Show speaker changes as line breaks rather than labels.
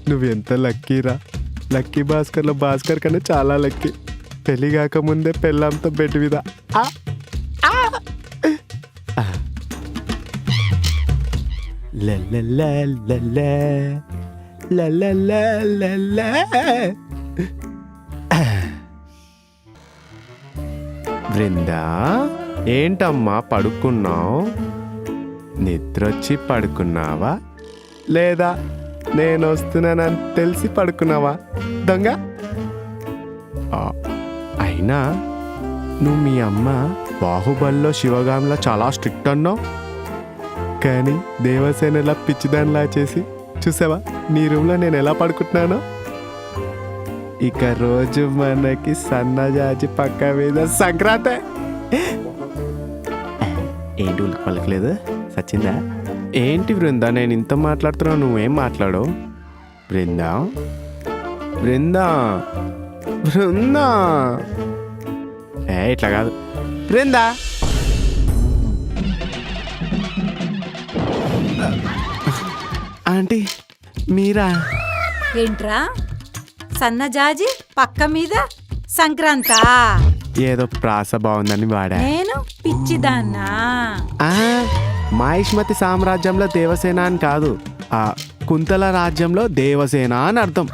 నువ్వెంత లక్కీరా. లక్కీ భాస్కర్లో భాస్కర్ కన్నా చాలా లక్కీ. పెళ్లి కాకముందే పెళ్ళంతా బెడ్ మీద. ఆ! ఆ! ఆ! లలలలల, లలలలల. బృందా, ఏంటమ్మా పడుకున్నావు? నిద్రొచ్చి పడుకున్నావా లేదా నేను వస్తున్నానని తెలిసి పడుకున్నావా దొంగ? అయినా నువ్వు మీ అమ్మ బాహుబలిలో శివగాంలో చాలా స్ట్రిక్ట్ అన్నావు, కానీ దేవసేనలా పిచ్చిదానిలా చేసి చూసావా నీ రూమ్లో నేను ఎలా పడుకుంటున్నానో. ఇక రోజు మనకి సన్నజాజి పక్క మీద సంక్రాంతి. ఏంటి ఉలికి పలకలేదు? సచ్చిందా? ఏంటి బృందా, నేను ఇంత మాట్లాడుతున్నావు నువ్వేం మాట్లాడవు? బృందా, బృందా, బృందా. ఇట్లా కాదు బృందా. ఆంటీ మీరా?
ఏంట్రా సన్నజాజి పక్క మీద సంక్రాంతా?
ఏదో ప్రాస బాగుందని వాడా.
నేను పిచ్చిదాన్నా?
మహిష్మతి సామ్రాజ్యంలో దేవసేన అని కాదు, కుంతల రాజ్యంలో దేవసేన అని అర్థం.